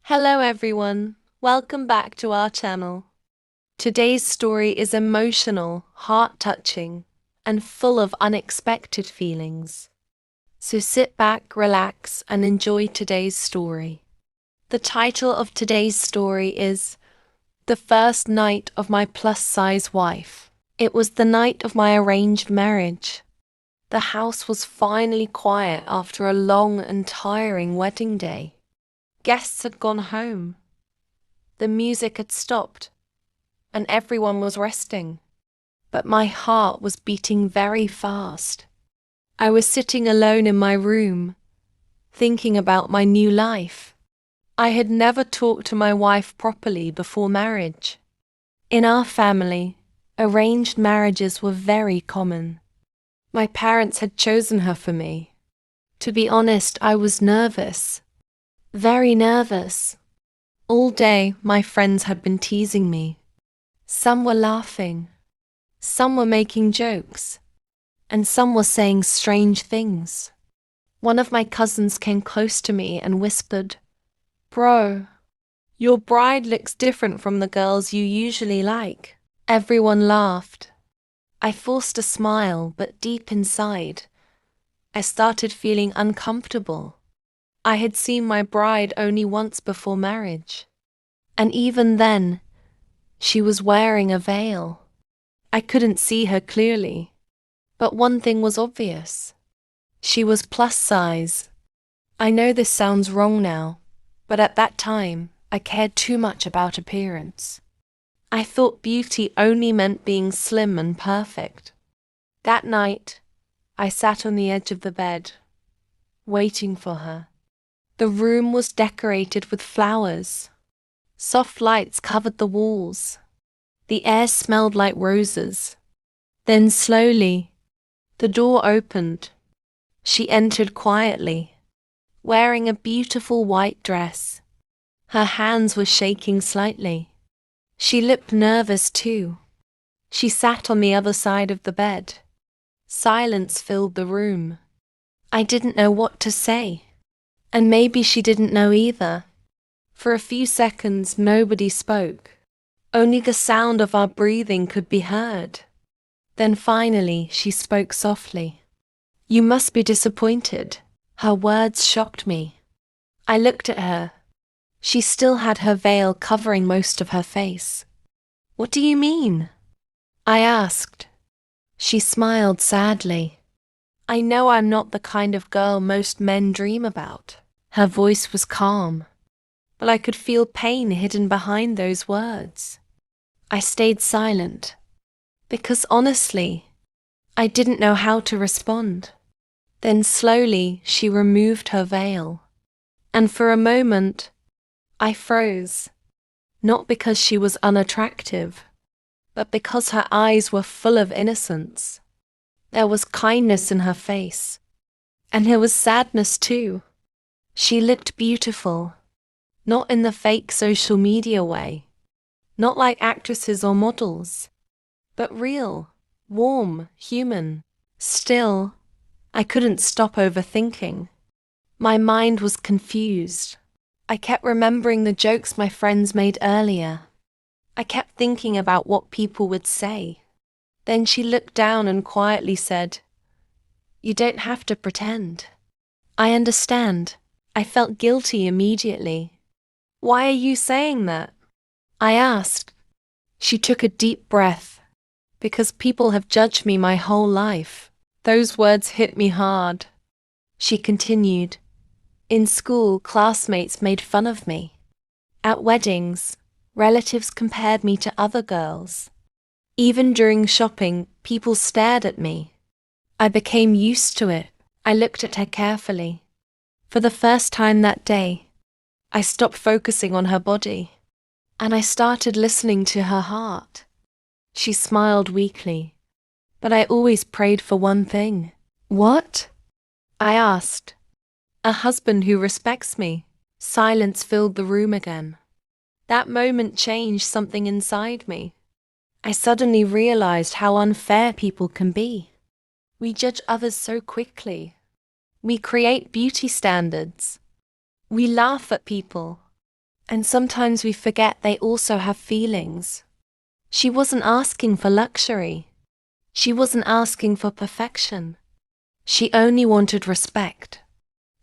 Hello everyone, welcome back to our channel. Today's story is emotional, heart-touching, and full of unexpected feelings. So sit back, relax, and enjoy today's story. The title of today's story is The First Night of My Plus-Size Wife. It was the night of my arranged marriage. The house was finally quiet after a long and tiring wedding day. Guests had gone home. The music had stopped, and everyone was resting. But my heart was beating very fast. I was sitting alone in my room, thinking about my new life. I had never talked to my wife properly before marriage. In our family, arranged marriages were very common. My parents had chosen her for me. To be honest, I was nervous. Very nervous. All day, my friends had been teasing me. Some were laughing. Some were making jokes. And some were saying strange things. One of my cousins came close to me and whispered, "Bro, your bride looks different from the girls you usually like." Everyone laughed. I forced a smile, but deep inside, I started feeling uncomfortable. I had seen my bride only once before marriage. And even then, she was wearing a veil. I couldn't see her clearly. But one thing was obvious. She was plus size. I know this sounds wrong now, but at that time, I cared too much about appearance. I thought beauty only meant being slim and perfect. That night, I sat on the edge of the bed, waiting for her. The room was decorated with flowers. Soft lights covered the walls. The air smelled like roses. Then slowly, the door opened. She entered quietly, wearing a beautiful white dress. Her hands were shaking slightly. She looked nervous too. She sat on the other side of the bed. Silence filled the room. I didn't know what to say. And maybe she didn't know either. For a few seconds, nobody spoke. Only the sound of our breathing could be heard. Then finally, she spoke softly. "You must be disappointed." Her words shocked me. I looked at her. She still had her veil covering most of her face. "What do you mean?" I asked. She smiled sadly. "I know I'm not the kind of girl most men dream about." Her voice was calm, but I could feel pain hidden behind those words. I stayed silent, because honestly, I didn't know how to respond. Then slowly she removed her veil, and for a moment, I froze, not because she was unattractive, but because her eyes were full of innocence. There was kindness in her face, and there was sadness too. She looked beautiful, not in the fake social media way, not like actresses or models, but real, warm, human. Still, I couldn't stop overthinking. My mind was confused. I kept remembering the jokes my friends made earlier. I kept thinking about what people would say. Then she looked down and quietly said, "You don't have to pretend." I understand. I felt guilty immediately. "Why are you saying that?" I asked. She took a deep breath. "Because people have judged me my whole life." Those words hit me hard. She continued, "In school, classmates made fun of me. At weddings, relatives compared me to other girls. Even during shopping, people stared at me. I became used to it." I looked at her carefully. For the first time that day, I stopped focusing on her body, and I started listening to her heart. She smiled weakly, but I always prayed for one thing. "What?" I asked. "A husband who respects me." Silence filled the room again. That moment changed something inside me. I suddenly realized how unfair people can be. We judge others so quickly. We create beauty standards. We laugh at people. And sometimes we forget they also have feelings. She wasn't asking for luxury. She wasn't asking for perfection. She only wanted respect.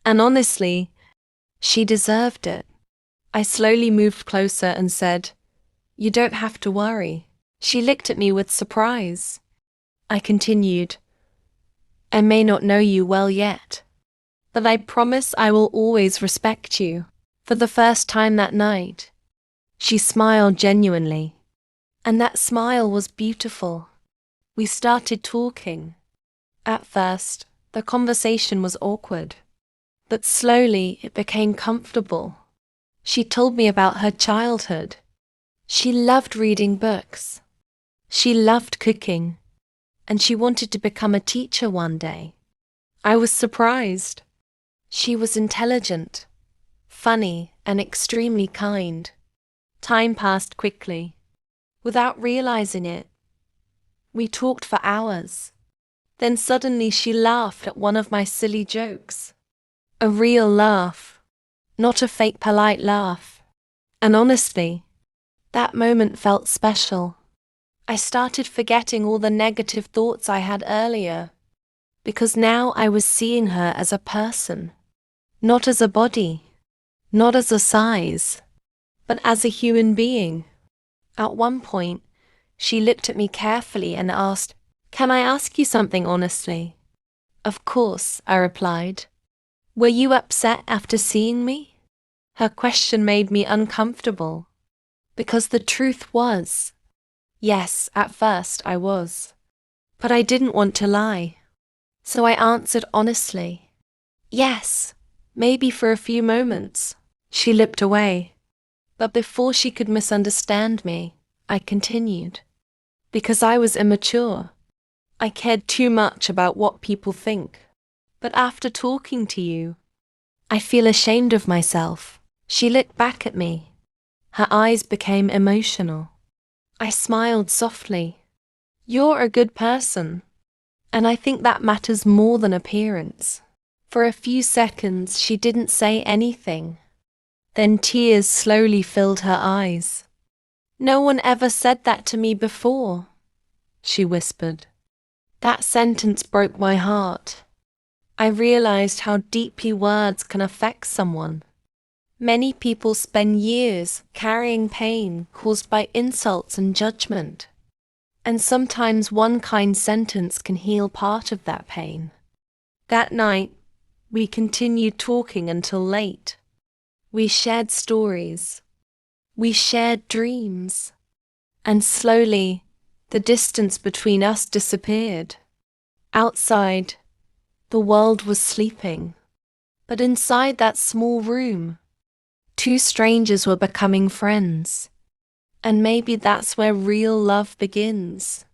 And honestly, she deserved it. I slowly moved closer and said, "You don't have to worry." She looked at me with surprise. I continued, "I may not know you well yet, but I promise I will always respect you." For the first time that night, she smiled genuinely. And that smile was beautiful. We started talking. At first, the conversation was awkward, but slowly it became comfortable. She told me about her childhood. She loved reading books. She loved cooking, and she wanted to become a teacher one day. I was surprised. She was intelligent, funny, and extremely kind. Time passed quickly. Without realizing it, we talked for hours. Then suddenly she laughed at one of my silly jokes. A real laugh, not a fake polite laugh. And honestly, that moment felt special. I started forgetting all the negative thoughts I had earlier, because now I was seeing her as a person, not as a body, not as a size, but as a human being. At one point, she looked at me carefully and asked, "Can I ask you something honestly?" "Of course," I replied. "Were you upset after seeing me?" Her question made me uncomfortable, because the truth was, yes, at first I was. But I didn't want to lie. So I answered honestly, "Yes, maybe for a few moments." She looked away. But before she could misunderstand me, I continued. Because I was immature. I cared too much about what people think. But after talking to you, I feel ashamed of myself. She looked back at me. Her eyes became emotional. I smiled softly. "You're a good person, and I think that matters more than appearance." For a few seconds, she didn't say anything. Then tears slowly filled her eyes. "No one ever said that to me before," she whispered. That sentence broke my heart. I realized how deeply words can affect someone. Many people spend years carrying pain caused by insults and judgment. And sometimes one kind sentence can heal part of that pain. That night, we continued talking until late. We shared stories. We shared dreams. And slowly, the distance between us disappeared. Outside, the world was sleeping. But inside that small room, two strangers were becoming friends. And maybe that's where real love begins.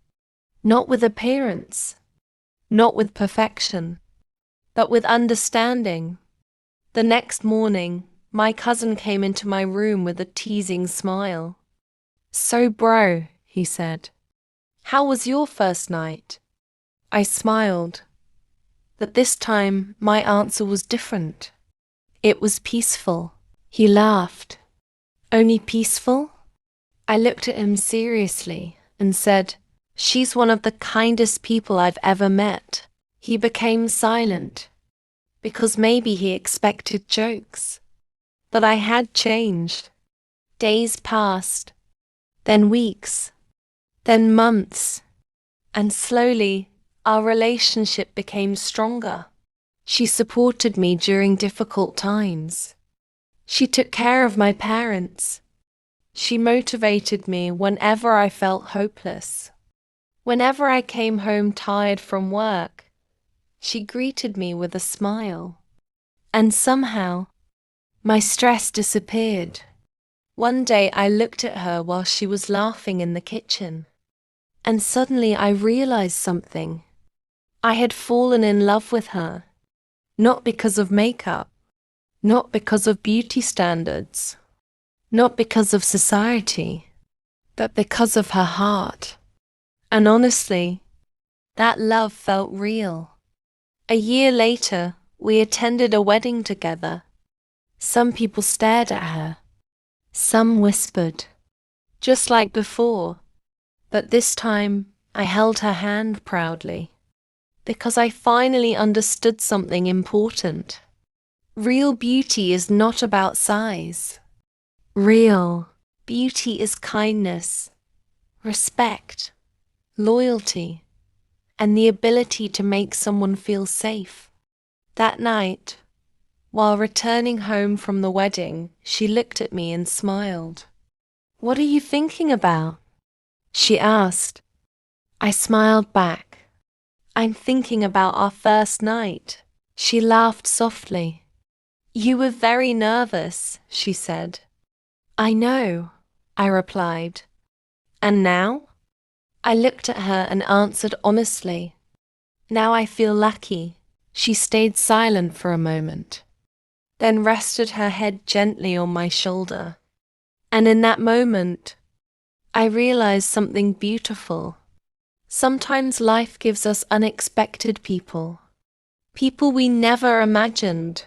Not with appearance, not with perfection, but with understanding. The next morning, my cousin came into my room with a teasing smile. "So bro," he said, "how was your first night?" I smiled, but this time my answer was different. It was peaceful. He laughed. "Only peaceful?" I looked at him seriously and said, "She's one of the kindest people I've ever met." He became silent, because maybe he expected jokes. But I had changed. Days passed, then weeks, then months, and slowly our relationship became stronger. She supported me during difficult times. She took care of my parents. She motivated me whenever I felt hopeless. Whenever I came home tired from work, she greeted me with a smile. And somehow, my stress disappeared. One day I looked at her while she was laughing in the kitchen. And suddenly I realized something. I had fallen in love with her. Not because of makeup. Not because of beauty standards. Not because of society. But because of her heart. And honestly, that love felt real. A year later, we attended a wedding together. Some people stared at her. Some whispered, just like before, but this time I held her hand proudly, because I finally understood something important. Real beauty is not about size. Real beauty is kindness, respect, loyalty, and the ability to make someone feel safe. That night, while returning home from the wedding, she looked at me and smiled. "What are you thinking about?" she asked. I smiled back. "I'm thinking about our first night." She laughed softly. "You were very nervous," she said. "I know," I replied. "And now?" I looked at her and answered honestly. "Now I feel lucky." She stayed silent for a moment, then rested her head gently on my shoulder. And in that moment, I realized something beautiful. Sometimes life gives us unexpected people. People we never imagined.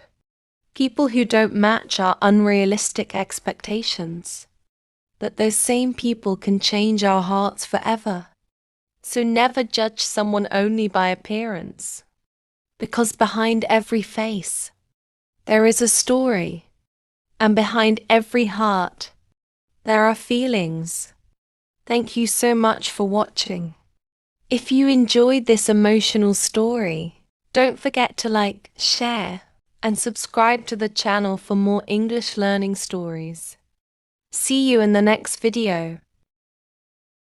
People who don't match our unrealistic expectations. But those same people can change our hearts forever. So never judge someone only by appearance. Because behind every face, there is a story. And behind every heart, there are feelings. Thank you so much for watching. If you enjoyed this emotional story, don't forget to like, share, and subscribe to the channel for more English learning stories. See you in the next video.